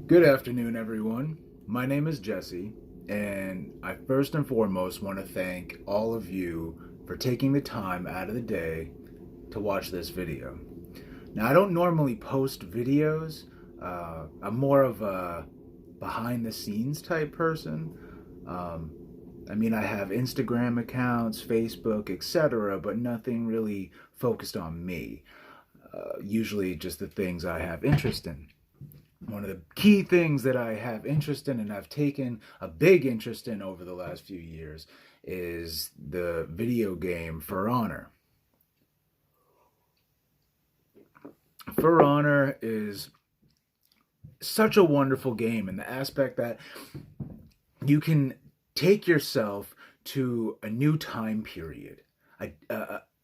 Good afternoon, everyone. My name is Jesse, and I first and foremost want to thank all of you for taking the time out of the day to watch this video. Now, I don't normally post videos. I'm more of a behind the scenes type person. Um, I have Instagram accounts, Facebook, etc., but nothing really focused on me. Usually just the things I have interest in. One of the key things that I have interest in and I've taken a big interest in over the last few years is the video game For Honor. For Honor is such a wonderful game in the aspect that you can take yourself to a new time period,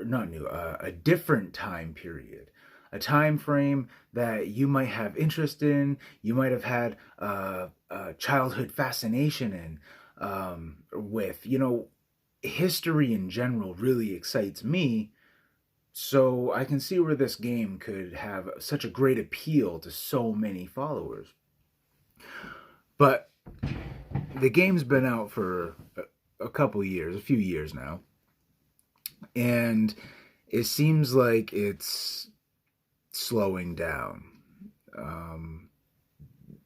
not new, a different time period, a time frame that you might have interest in, you might have had a childhood fascination in, with. History in general really excites me, so I can see where this game could have such a great appeal to so many followers. But the game's been out for a couple years, a few years now, and it seems like it's slowing down. Um,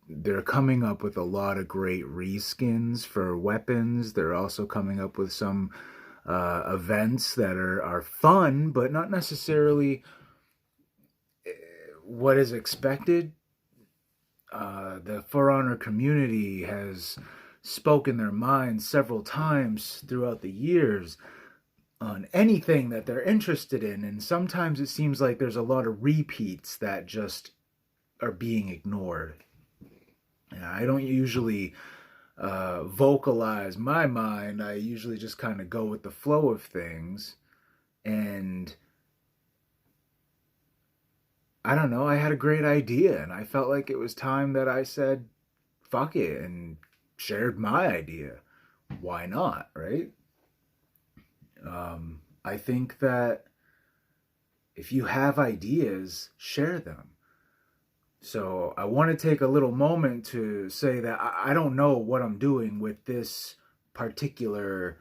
they're coming up with a lot of great reskins for weapons. They're also coming up with some events that are fun, but not necessarily what is expected. The For Honor community has spoken their minds several times throughout the years on anything that they're interested in, and sometimes it seems like there's a lot of repeats that just are being ignored. I don't usually vocalize my mind. I usually just kind of go with the flow of things. And I don't know, I had a great idea and I felt like it was time that I said, fuck it, and shared my idea. Why not, right? I think that if you have ideas, share them. So I want to take a little moment to say that I don't know what I'm doing with this particular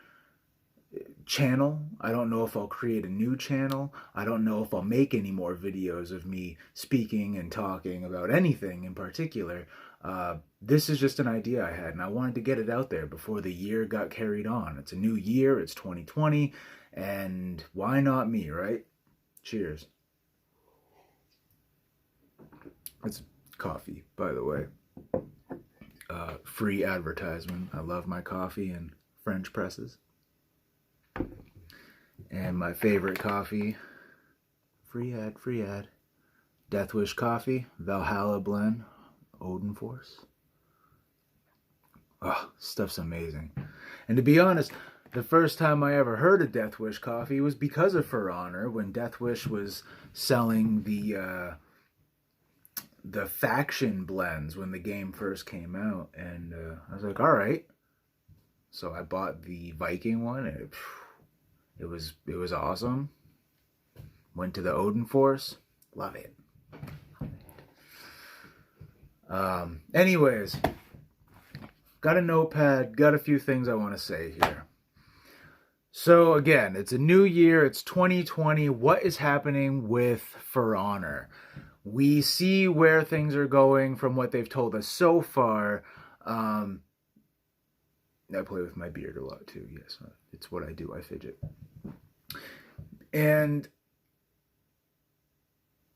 channel. I don't know if I'll create a new channel. I don't know if I'll make any more videos of me speaking and talking about anything in particular. This is just an idea I had, and I wanted to get it out there before the year got carried on. It's a new year, it's 2020, and why not me, right? Cheers. It's coffee, by the way. Free advertisement. I love my coffee and French presses. And my favorite coffee, free ad. Deathwish Coffee, Valhalla Blend, Odin Force. Oh, stuff's amazing. And to be honest, the first time I ever heard of Deathwish Coffee was because of For Honor, when Deathwish was selling the faction blends when the game first came out, and I was like, all right. So I bought the Viking one, and it was awesome. Went to the Odin Force, love it. Anyways, got a notepad, got a few things I want to say here. So again, it's a new year, it's 2020. What is happening with For Honor? We see where things are going from what they've told us so far. I play with my beard a lot too. Yes, it's what I do. I fidget. And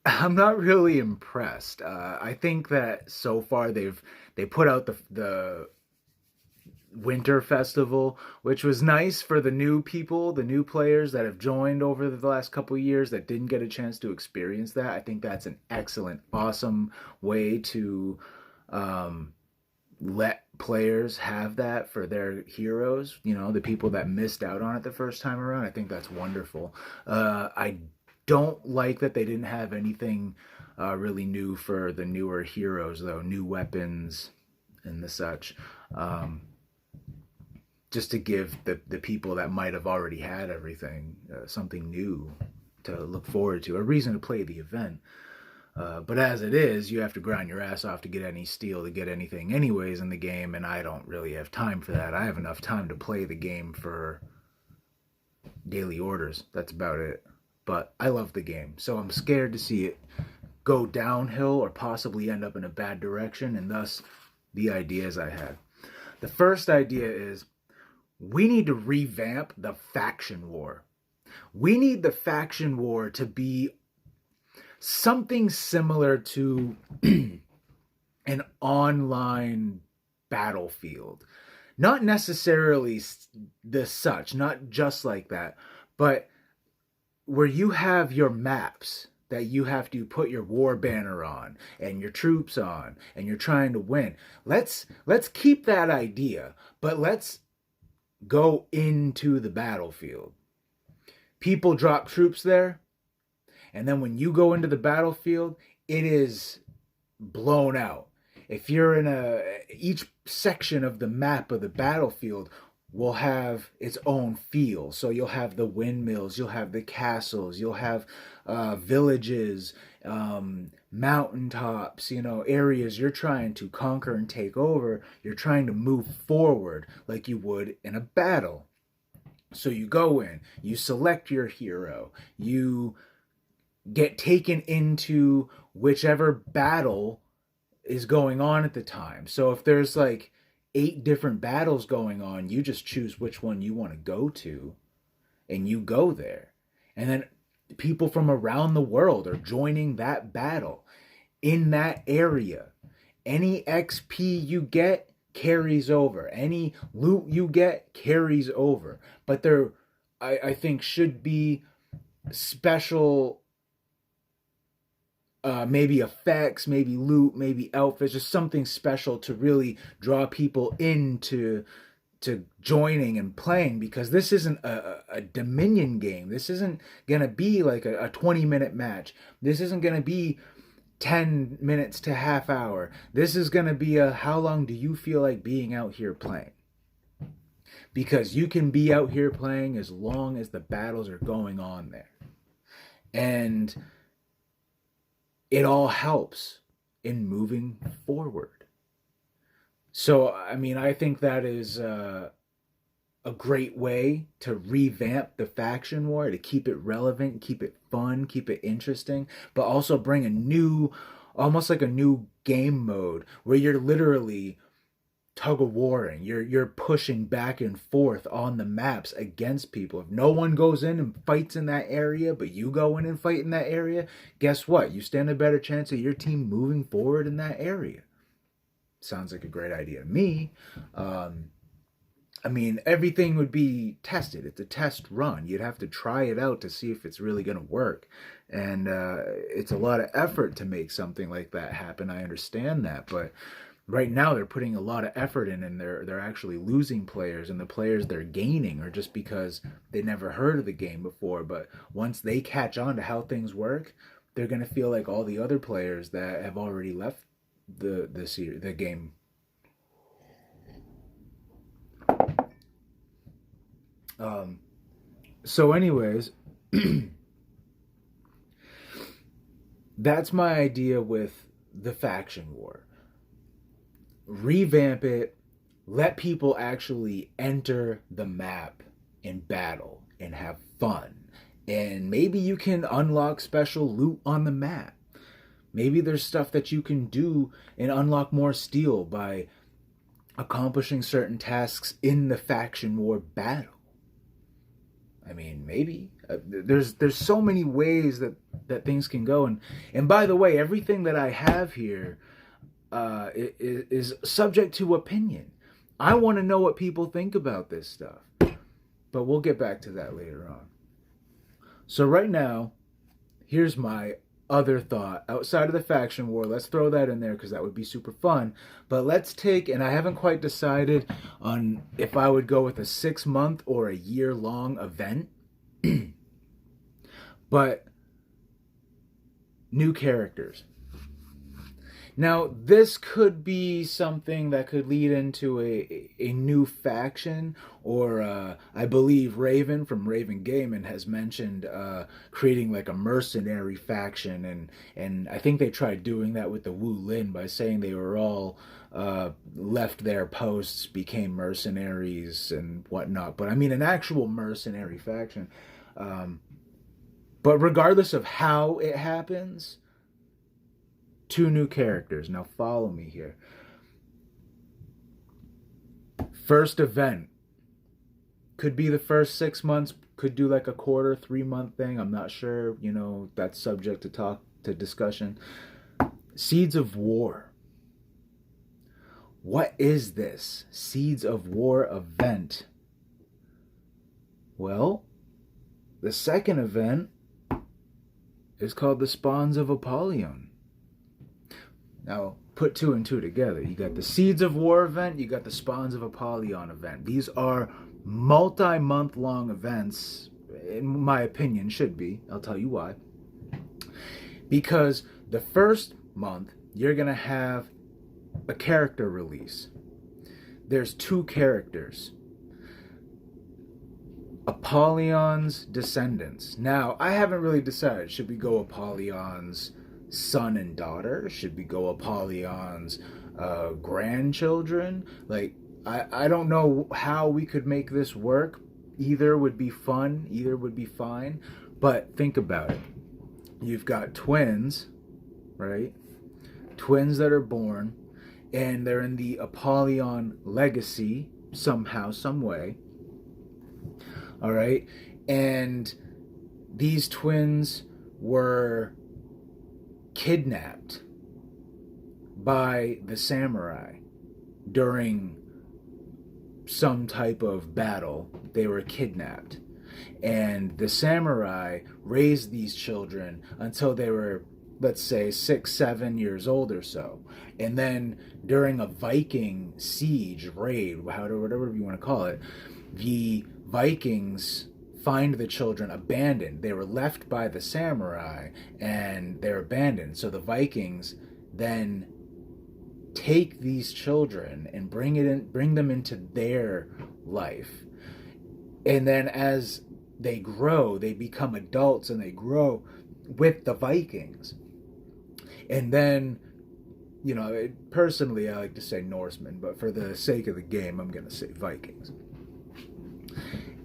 I'm not really impressed. I think that so far they put out the Winter Festival, which was nice for the new people, the new players that have joined over the last couple of years that didn't get a chance to experience that. I think that's an excellent, awesome way to let players have that for their heroes, the people that missed out on it the first time around. I think that's wonderful. I don't like that they didn't have anything really new for the newer heroes, though, new weapons and the such. Just to give the people that might have already had everything something new to look forward to, a reason to play the event. But as it is, you have to grind your ass off to get any steel, to get anything anyways in the game, and I don't really have time for that. I have enough time to play the game for daily orders. That's about it. But I love the game, so I'm scared to see it go downhill or possibly end up in a bad direction, and thus the ideas I had. The first idea is we need to revamp the faction war. We need the faction war to be something similar to an online battlefield. Not necessarily not just like that, but where you have your maps that you have to put your war banner on and your troops on and you're trying to win. Let's keep that idea, but let's go into the battlefield. People drop troops there, and then when you go into the battlefield, it is blown out. If you're in each section of the map of the battlefield will have its own feel. So you'll have the windmills, you'll have the castles, you'll have villages, mountaintops, areas you're trying to conquer and take over. You're trying to move forward like you would in a battle. So you go in, you select your hero, you get taken into whichever battle is going on at the time. So if there's like 8 different battles going on, you just choose which one you want to go to and you go there. And then people from around the world are joining that battle in that area. Any XP you get carries over. Any loot you get carries over. But there, I think, should be special maybe effects, maybe loot, maybe outfits, just something special to really draw people into joining and playing, because this isn't a Dominion game. This isn't going to be like a 20-minute match. This isn't going to be 10 minutes to half hour. This is going to be how long do you feel like being out here playing? Because you can be out here playing as long as the battles are going on there. And it all helps in moving forward. So, I mean, I think that is a great way to revamp the faction war, to keep it relevant, keep it fun, keep it interesting, but also bring a new, almost like a new game mode where you're literally tug-of-warring. You're pushing back and forth on the maps against people. If no one goes in and fights in that area, but you go in and fight in that area, guess what? You stand a better chance of your team moving forward in that area. Sounds like a great idea to me. I mean, everything would be tested. It's a test run. You'd have to try it out to see if it's really going to work. And it's a lot of effort to make something like that happen. I understand that, but right now they're putting a lot of effort in, and they're actually losing players, and the players they're gaining are just because they never heard of the game before. But once they catch on to how things work, they're going to feel like all the other players that have already left the game. So anyways, that's my idea with the faction war. Revamp it, let people actually enter the map in battle and have fun. And maybe you can unlock special loot on the map. Maybe there's stuff that you can do and unlock more steel by accomplishing certain tasks in the faction war battle. I mean, maybe. There's so many ways that things can go. And by the way, everything that I have here is subject to opinion. I want to know what people think about this stuff. But we'll get back to that later on. So right now, here's my other thought. Outside of the faction war, let's throw that in there because that would be super fun. But let's take, and I haven't quite decided on if I would go with a 6-month or a year-long event. But new characters. Now, this could be something that could lead into a new faction, or I believe Raven from Raven Gaming has mentioned creating like a mercenary faction, and I think they tried doing that with the Wu Lin by saying they were all left their posts, became mercenaries and whatnot. But I mean, an actual mercenary faction. Um, but regardless of how it happens, two new characters. Now follow me here. First event could be the first 6 months, could do like a quarter, 3 month thing. I'm not sure. That's subject to discussion. Seeds of War. What is this Seeds of War event? Well, the second event is called the Spawns of Apollyon. Now, put two and two together. You got the Seeds of War event, you got the Spawns of Apollyon event. These are multi-month long events, in my opinion, should be. I'll tell you why. Because the first month, you're going to have a character release. There's two characters. Apollyon's descendants. Now, I haven't really decided. Should we go Apollyon's son and daughter? Should we go Apollyon's grandchildren? Like, I don't know how we could make this work. Either would be fun, either would be fine. But think about it. You've got twins, right? Twins that are born, and they're in the Apollyon legacy somehow, some way. All right? And these twins were kidnapped by the samurai during some type of battle. They were kidnapped. And the samurai raised these children until they were, let's say, 6, 7 years old or so. And then during a Viking siege, raid, whatever you want to call it, the Vikings find the children abandoned. They were left by the samurai and they're abandoned. So the Vikings then take these children and bring them into their life. And then as they grow, they become adults and they grow with the Vikings. And then, personally, I like to say Norsemen, but for the sake of the game, I'm going to say Vikings.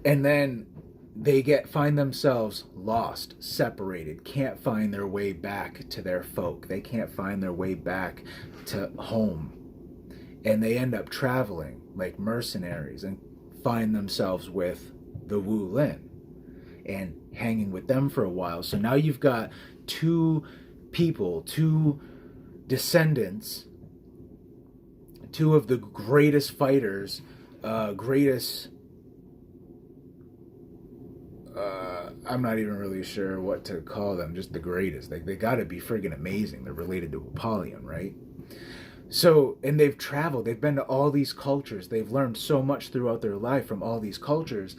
And then they find themselves lost, separated, can't find their way back to their folk. They can't find their way back to home. And they end up traveling like mercenaries and find themselves with the Wu Lin and hanging with them for a while. So now you've got two people, two descendants, two of the greatest fighters, I'm not even really sure what to call them, just the greatest. They gotta be friggin' amazing. They're related to Apollyon, right? So, and they've traveled, they've been to all these cultures, they've learned so much throughout their life from all these cultures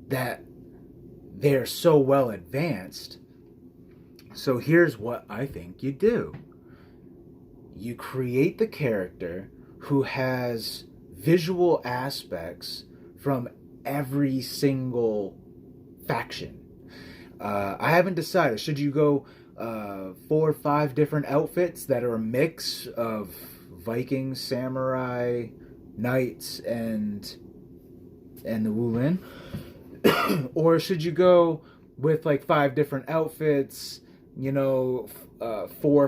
that they're so well advanced. So here's what I think you do. You create the character who has visual aspects from every single faction. I haven't decided. Should you go 4 or 5 different outfits that are a mix of Vikings, samurai, knights, and the Wu Lin? Or should you go with like 5 different outfits, 4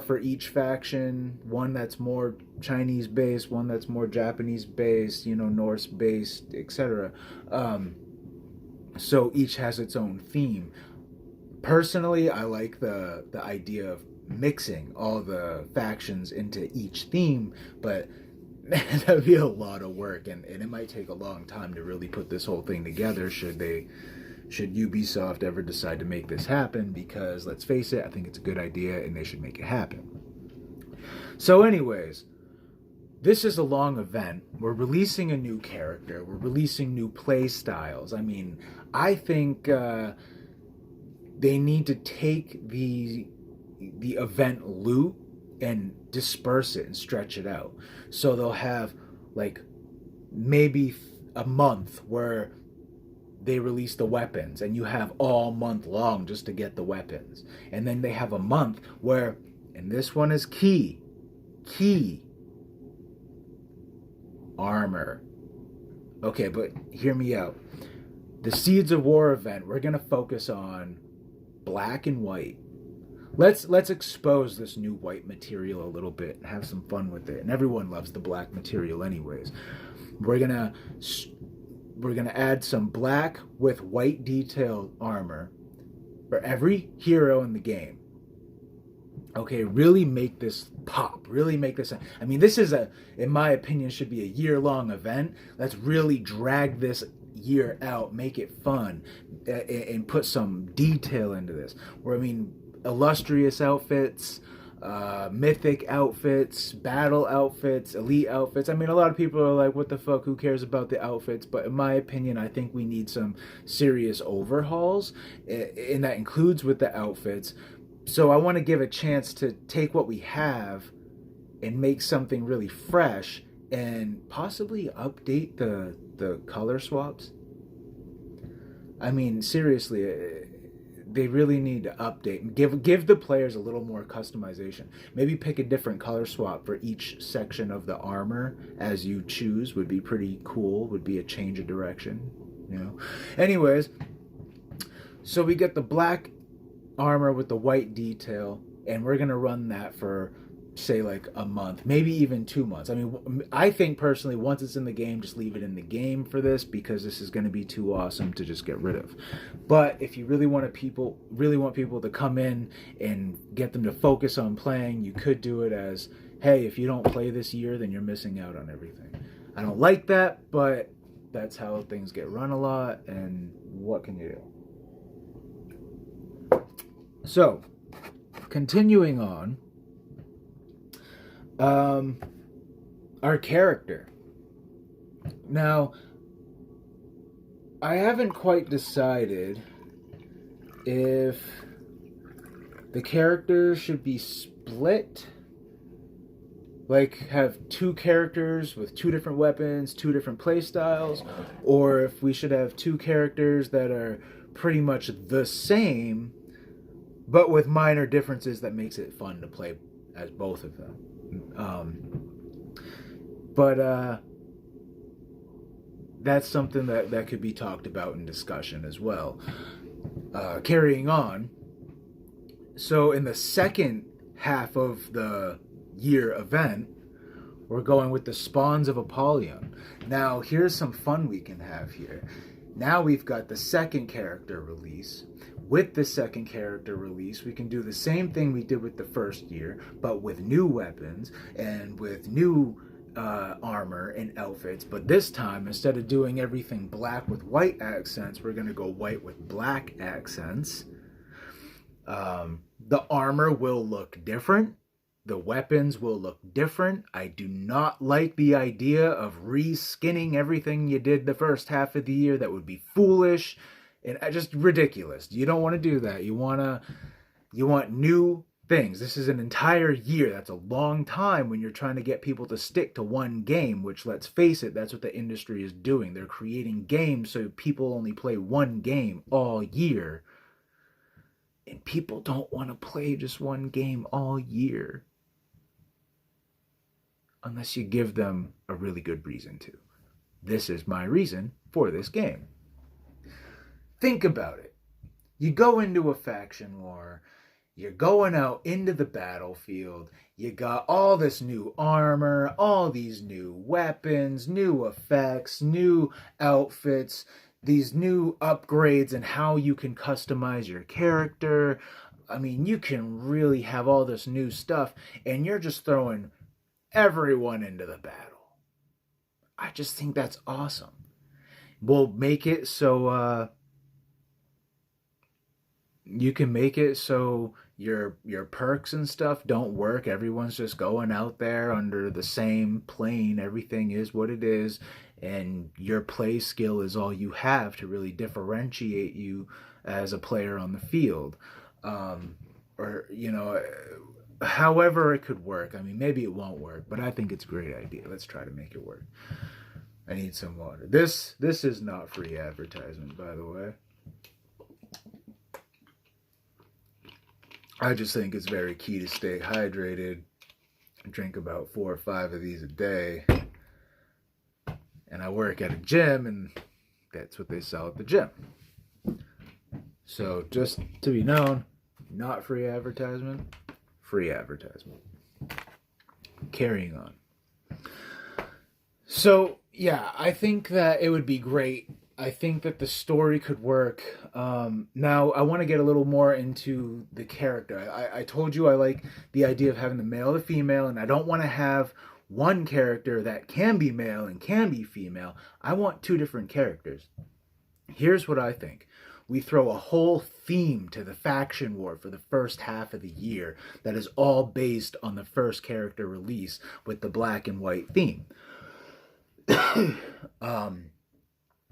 for each faction, one that's more Chinese based, one that's more Japanese based, Norse based, etc. So each has its own theme. Personally, I like the idea of mixing all the factions into each theme, but that'd be a lot of work, and it might take a long time to really put this whole thing together should Ubisoft ever decide to make this happen, because let's face it, I think it's a good idea and they should make it happen. So anyways, this is a long event. We're releasing a new character. We're releasing new play styles. I mean, I think they need to take the event loot and disperse it and stretch it out. So they'll have like maybe a month where they release the weapons and you have all month long just to get the weapons. And then they have a month where, and this one is key, armor. Okay, but hear me out. The Seeds of War event, we're going to focus on black and white. Let's expose this new white material a little bit and have some fun with it. And everyone loves the black material anyways. We're gonna add some black with white detailed armor for every hero in the game. Okay, really make this pop. Really make this. I mean, this is in my opinion, should be a year-long event. Let's really drag this year out, make it fun, and put some detail into this. Where I mean, illustrious outfits, mythic outfits, battle outfits, elite outfits. I mean, a lot of people are like, what the fuck, who cares about the outfits? But in my opinion, I think we need some serious overhauls, and that includes with the outfits. So I want to give a chance to take what we have and make something really fresh and possibly update the color swaps. I mean, seriously, they really need to update. Give the players a little more customization. Maybe pick a different color swap for each section of the armor as you choose. Would be pretty cool. Would be a change of direction, you know. Anyways, so we get the black armor with the white detail, and we're gonna run that for, say, like a month, maybe even 2 months. I mean, I think personally, once it's in the game, just leave it in the game for this, because this is going to be too awesome to just get rid of. But if you really want people to come in and get them to focus on playing, you could do it as, hey, if you don't play this year, then you're missing out on everything. I don't like that, but that's how things get run a lot, and what can you do? So, continuing on, our character. Now, I haven't quite decided if the character should be split, like have 2 characters with 2 different weapons, 2 different play styles, or if we should have 2 characters that are pretty much the same, but with minor differences that makes it fun to play as both of them. That's something that could be talked about in discussion as well. Carrying on, so in the second half of the year event, we're going with the Spawns of Apollyon. Now, here's some fun we can have here. Now we've got the second character release. With the second character release, we can do the same thing we did with the first year, but with new weapons and with new armor and outfits. But this time, instead of doing everything black with white accents, we're going to go white with black accents. The armor will look different. The weapons will look different. I do not like the idea of reskinning everything you did the first half of the year. That would be foolish and just ridiculous. You don't want to do that. You want new things. This is an entire year. That's a long time when you're trying to get people to stick to one game, which, let's face it, that's what the industry is doing. They're creating games so people only play one game all year. And people don't want to play just one game all year unless you give them a really good reason to. This is my reason for this game. Think about it. You go into a faction war, you're going out into the battlefield, you got all this new armor, all these new weapons, new effects, new outfits, these new upgrades and how you can customize your character. I mean, you can really have all this new stuff, and you're just throwing everyone into the battle. I just think that's awesome. We'll make it so you can make it so your perks and stuff don't work. Everyone's just going out there under the same plane. Everything is what it is, and your play skill is all you have to really differentiate you as a player on the field. Or, you know, however it could work. I mean, maybe it won't work, but I think it's a great idea. Let's try to make it work. I need some water. This is not free advertisement, by the way. I just think it's very key to stay hydrated. Drink about 4 or 5 of these a day. And I work at a gym, and that's what they sell at the gym. So just to be known, not free advertisement, free advertisement. Carrying on. So, yeah, I think that it would be great. I think that the story could work. Now, I want to get a little more into the character. I told you I like the idea of having the male and female, and I don't want to have one character that can be male and can be female. I want 2 different characters. Here's what I think. We throw a whole theme to the faction war for the first half of the year that is all based on the first character release with the black and white theme.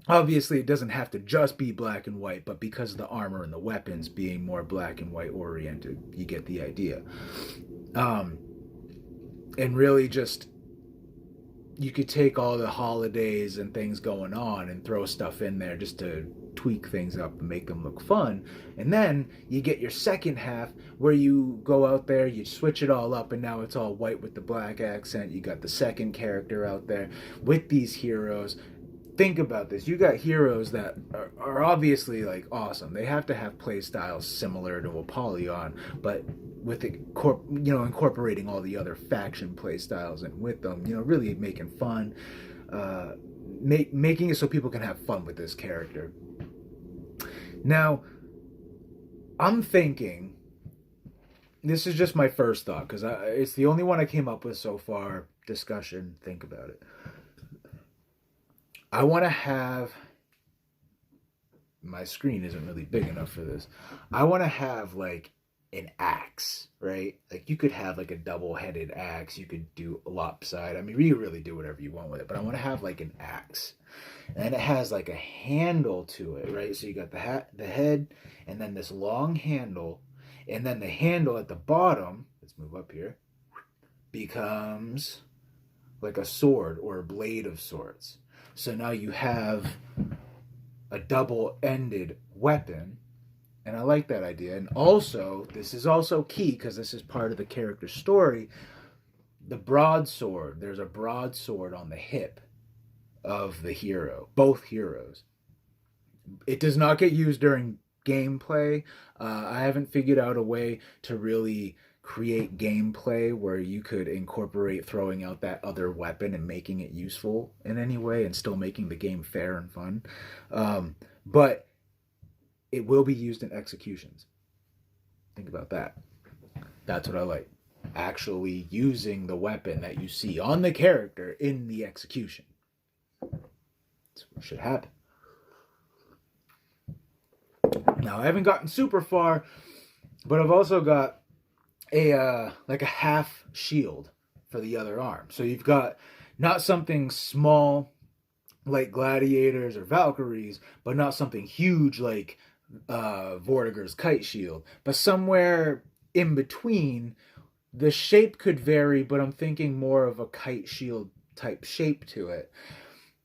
Obviously, it doesn't have to just be black and white, but because of the armor and the weapons being more black and white oriented, you get the idea. And really just, you could take all the holidays and things going on and throw stuff in there just to tweak things up and make them look fun. And then you get your second half where you go out there, you switch it all up, and now it's all white with the black accent. You got the second character out there with these heroes. Think about this. You got heroes that are obviously like awesome. They have to have play styles similar to Apollyon, but with it, incorporating all the other faction play styles and with them, really making fun, making it so people can have fun with this character. Now, I'm thinking, this is just my first thought because it's the only one I came up with so far. Discussion. Think about it. I want to have, my screen isn't really big enough for this. I want to have like an axe, right? Like you could have like a double-headed axe. You could do a lopside. I mean, you really do whatever you want with it, but I want to have like an axe. And it has like a handle to it, right? So you got the head, and then this long handle, and then the handle at the bottom, let's move up here, becomes like a sword or a blade of sorts. So now you have a double-ended weapon, and I like that idea. And also, this is also key because this is part of the character story, the broadsword. There's a broadsword on the hip of the hero, both heroes. It does not get used during gameplay. I haven't figured out a way to really create gameplay where you could incorporate throwing out that other weapon and making it useful in any way and still making the game fair and fun. But it will be used in executions. Think about that. That's what I like. Actually using the weapon that you see on the character in the execution. That's what should happen. Now, I haven't gotten super far, but I've also got a half shield for the other arm. So you've got not something small like gladiators or Valkyries, but not something huge like Vortigern's kite shield, but somewhere in between. The shape could vary, but I'm thinking more of a kite shield type shape to it.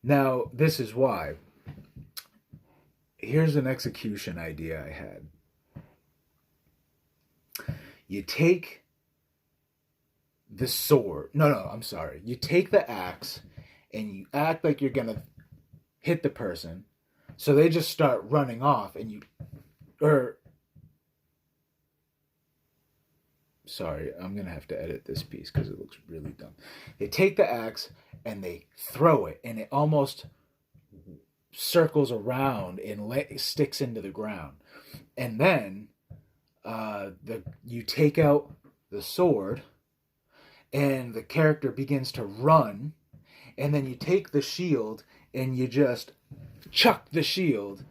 Now, this is why. Here's an execution idea I had. You take the sword. I'm sorry. You take the axe and you act like you're going to hit the person. So they just start running off and sorry, I'm going to have to edit this piece because it looks really dumb. They take the axe and they throw it, and it almost circles around and sticks into the ground. And then you take out the sword, and the character begins to run, and then you take the shield and you just chuck the shield,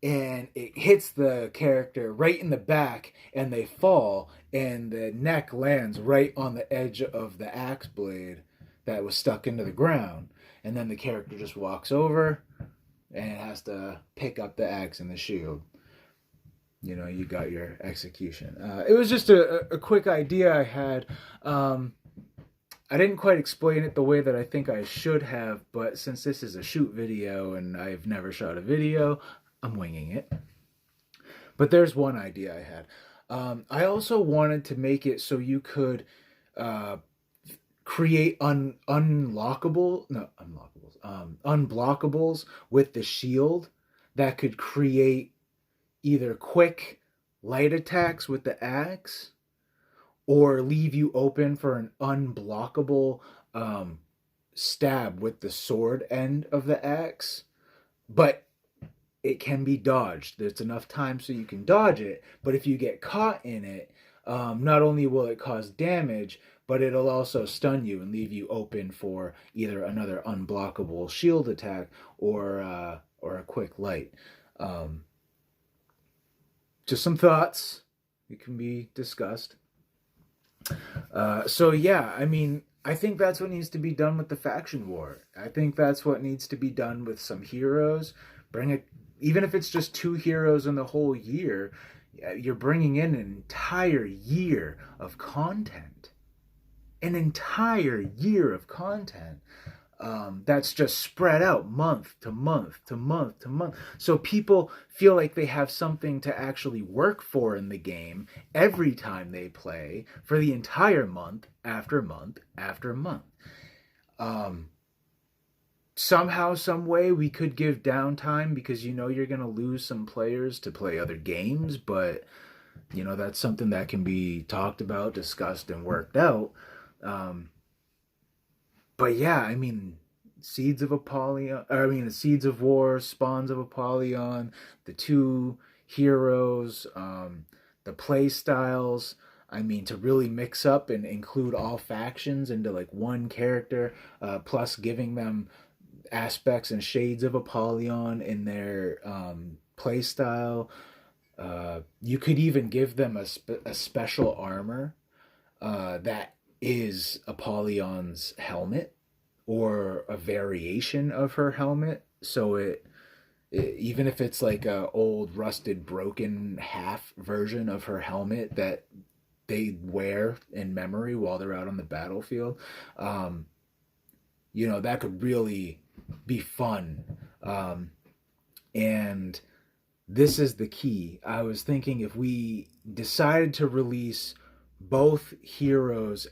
and it hits the character right in the back, and they fall, and the neck lands right on the edge of the axe blade that was stuck into the ground. And then the character just walks over and has to pick up the axe and the shield. you got your execution. It was just a quick idea I had. I didn't quite explain it the way that I think I should have, but since this is a shoot video and I've never shot a video, I'm winging it. But there's one idea I had. I also wanted to make it so you could uh, create unblockables with the shield that could create either quick light attacks with the axe or leave you open for an unblockable um, stab with the sword end of the axe. But it can be dodged. There's enough time so you can dodge it, but if you get caught in it, not only will it cause damage, but it'll also stun you and leave you open for either another unblockable shield attack or a quick light. Um, just some thoughts. It can be discussed. So yeah, I mean, I think that's what needs to be done with the faction war. I think that's what needs to be done with some heroes. Bring it, even if it's just 2 heroes in the whole year, you're bringing in an entire year of content. An entire year of content. That's just spread out month to month to month to month. So people feel like they have something to actually work for in the game every time they play for the entire month after month after month. Somehow, some way, we could give downtime because you're going to lose some players to play other games, but that's something that can be talked about, discussed, and worked out. But yeah, I mean, Seeds of Apollyon, Seeds of War, Spawns of Apollyon, the 2 heroes, the play styles. I mean, to really mix up and include all factions into like one character, plus giving them aspects and shades of Apollyon in their play style. You could even give them a special armor that is Apollyon's helmet or a variation of her helmet. So even if it's like a old rusted broken half version of her helmet that they wear in memory while they're out on the battlefield, that could really be fun. And this is the key. I was thinking if we decided to release both heroes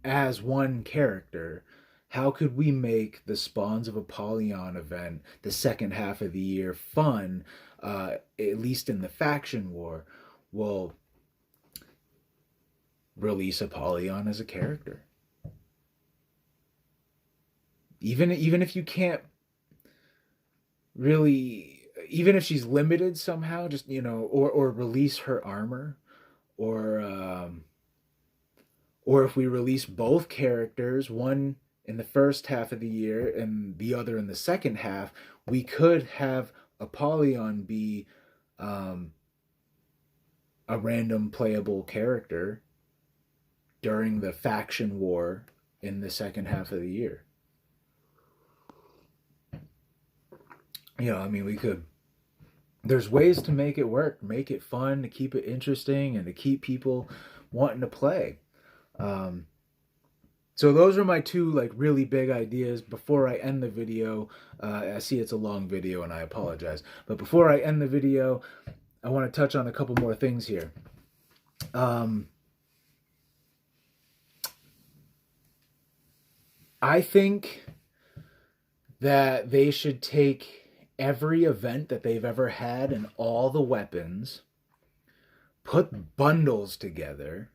as one character, how could we make the Spawns of Apollyon event, the second half of the year, fun, at least in the faction war? Well, release Apollyon as a character. Even if you can't really, even if she's limited somehow, just or release her armor, or if we release both characters, one in the first half of the year and the other in the second half, we could have Apollyon be a random playable character during the faction war in the second half of the year. We could. There's ways to make it work, make it fun, to keep it interesting, and to keep people wanting to play. So those are my 2 like really big ideas. Before I end the video, I see it's a long video and I apologize, but before I end the video, I want to touch on a couple more things here. I think that they should take every event that they've ever had and all the weapons, put bundles together,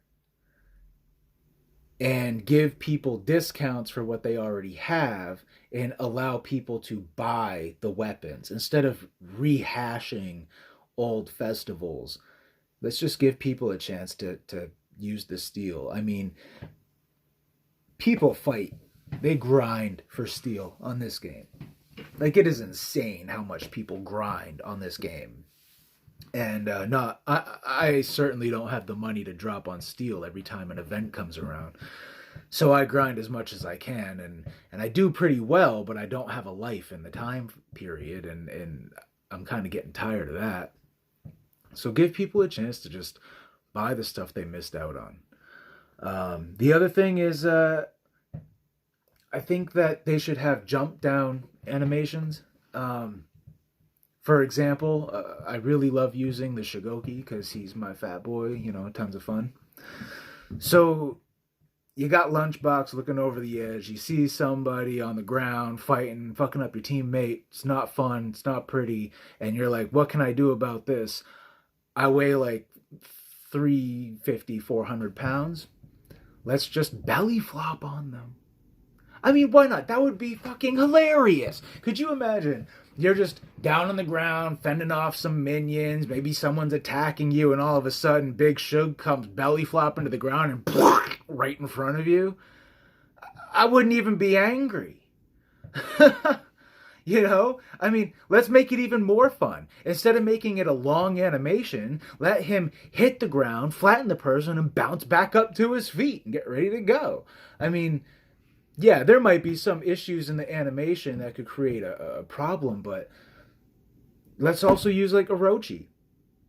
and give people discounts for what they already have and allow people to buy the weapons instead of rehashing old festivals. Let's just give people a chance to use the steel. I mean, people fight. They grind for steel on this game. Like, it is insane how much people grind on this game. And I certainly don't have the money to drop on steel every time an event comes around. So I grind as much as I can, and I do pretty well, but I don't have a life in the time period, and I'm kind of getting tired of that. So give people a chance to just buy the stuff they missed out on. The other thing is, I think that they should have jump down animations. For example, I really love using the Shigoki because he's my fat boy, tons of fun. So you got Lunchbox looking over the edge. You see somebody on the ground fighting, fucking up your teammate. It's not fun. It's not pretty. And you're like, what can I do about this? I weigh like 350, 400 pounds. Let's just belly flop on them. I mean, why not? That would be fucking hilarious. Could you imagine? You're just down on the ground, fending off some minions. Maybe someone's attacking you, and all of a sudden, Big Shug comes belly flopping to the ground and right in front of you. I wouldn't even be angry. I mean, let's make it even more fun. Instead of making it a long animation, let him hit the ground, flatten the person, and bounce back up to his feet and get ready to go. I mean, yeah, there might be some issues in the animation that could create a problem, but let's also use like Orochi.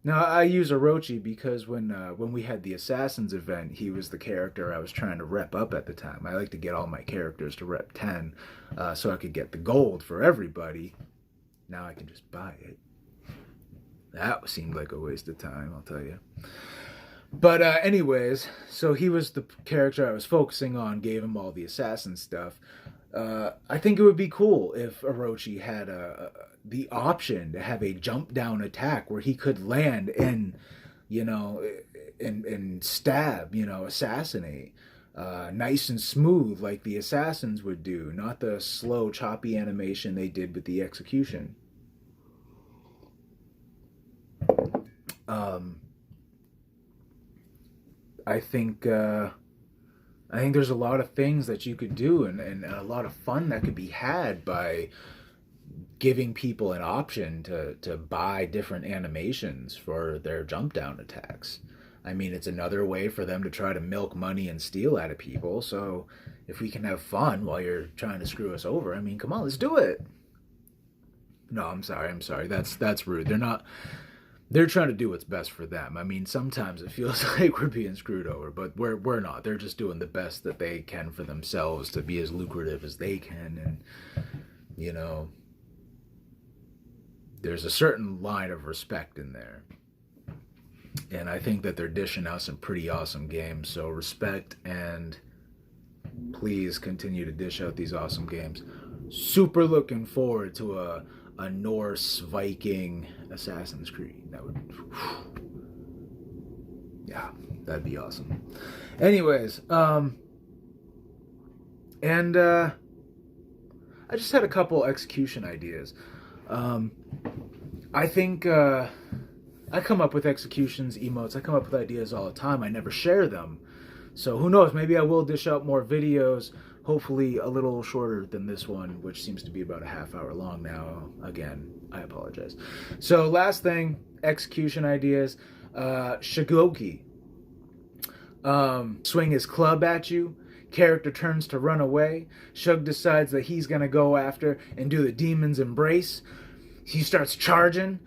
Now, I use Orochi because when we had the Assassins event, he was the character I was trying to rep up at the time. I like to get all my characters to rep 10 so I could get the gold for everybody. Now I can just buy it. That seemed like a waste of time, I'll tell you. But anyways, so he was the character I was focusing on, gave him all the assassin stuff. I think it would be cool if Orochi had the option to have a jump down attack where he could land and, and stab, assassinate. Nice and smooth like the assassins would do, not the slow, choppy animation they did with the execution. I think there's a lot of things that you could do and a lot of fun that could be had by giving people an option to buy different animations for their jump down attacks. I mean, it's another way for them to try to milk money and steal out of people. So if we can have fun while you're trying to screw us over, I mean, come on, let's do it. No, I'm sorry. That's rude. They're trying to do what's best for them. I mean, sometimes it feels like we're being screwed over, but we're not. They're just doing the best that they can for themselves to be as lucrative as they can. And, there's a certain line of respect in there. And I think that they're dishing out some pretty awesome games. So respect, and please continue to dish out these awesome games. Super looking forward to a Norse Viking Assassin's Creed. That would, yeah, that'd be awesome. Anyways, and I just had a couple execution ideas. I think I come up with executions, emotes. I come up with ideas all the time. I never share them. So who knows? Maybe I will dish out more videos. Hopefully a little shorter than this one, which seems to be about a half hour long now. Again, I apologize. So last thing, execution ideas. Shigoki. Swing his club at you. Character turns to run away. Shug decides that he's going to go after and do the demon's embrace. He starts charging,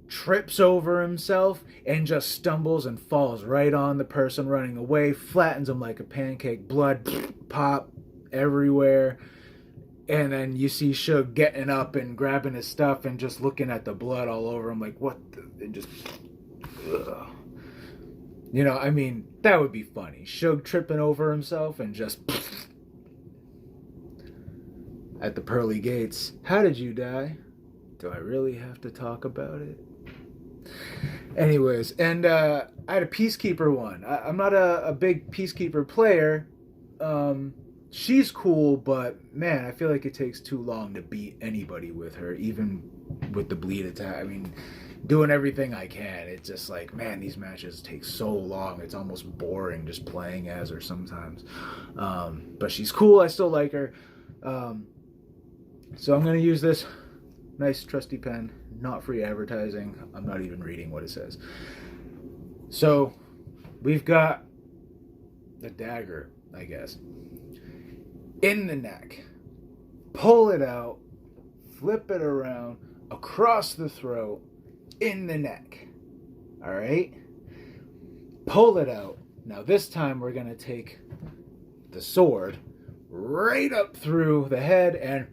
trips over himself, and just stumbles and falls right on the person running away, flattens him like a pancake, blood pop everywhere. And then you see Shug getting up and grabbing his stuff and just looking at the blood all over him like, what the... And just... Ugh. I mean, that would be funny. Shug tripping over himself and just... At the pearly gates. How did you die? Do I really have to talk about it? Anyways, and I had a Peacekeeper one. I'm not a big Peacekeeper player. She's cool, but man, I feel like it takes too long to beat anybody with her, even with the bleed attack. I mean, doing everything I can. It's just like, man, these matches take so long. It's almost boring just playing as her sometimes. But she's cool. I still like her. So I'm going to use this nice trusty pen. Not free advertising. I'm not even reading what it says. So we've got the dagger, I guess, in the neck. Pull it out. Flip it around. Across the throat. In the neck. All right? Pull it out. Now this time we're going to take the sword right up through the head and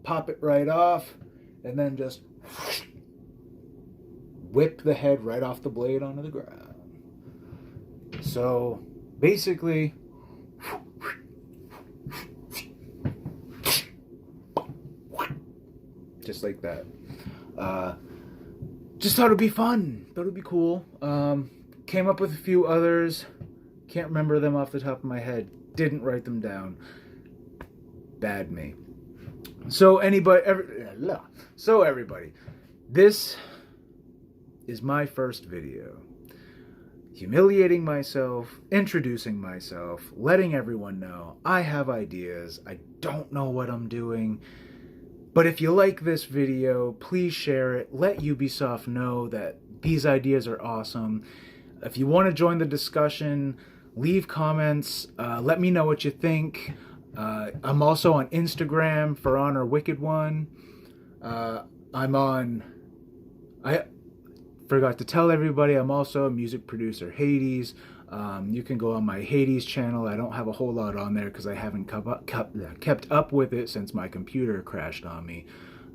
pop it right off, and then just whip the head right off the blade onto the ground. So basically, just like that. Just thought it'd be fun. Thought it'd be cool. Came up with a few others. Can't remember them off the top of my head. Didn't write them down. Bad me. So everybody, this is my first video. Humiliating myself, introducing myself, letting everyone know I have ideas. I don't know what I'm doing. But if you like this video, please share it. Let Ubisoft know that these ideas are awesome. If you want to join the discussion, leave comments. Let me know what you think. I'm also on Instagram, For Honor Wicked One. I forgot to tell everybody, I'm also a music producer, Hades. You can go on my Hades channel. I don't have a whole lot on there because I haven't kept up with it since my computer crashed on me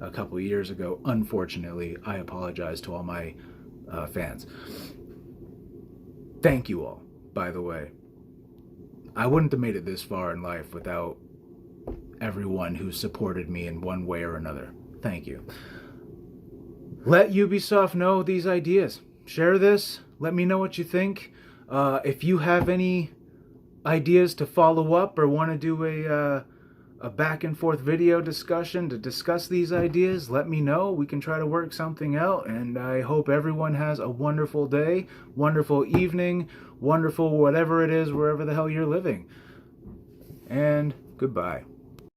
a couple of years ago. Unfortunately, I apologize to all my fans. Thank you all, by the way. I wouldn't have made it this far in life without everyone who supported me in one way or another. Thank you. Let Ubisoft know these ideas. Share this. Let me know what you think. If you have any ideas to follow up or want to do a back and forth video discussion to discuss these ideas, let me know. We can try to work something out, and I hope everyone has a wonderful day, wonderful evening, wonderful whatever it is, wherever the hell you're living. And goodbye.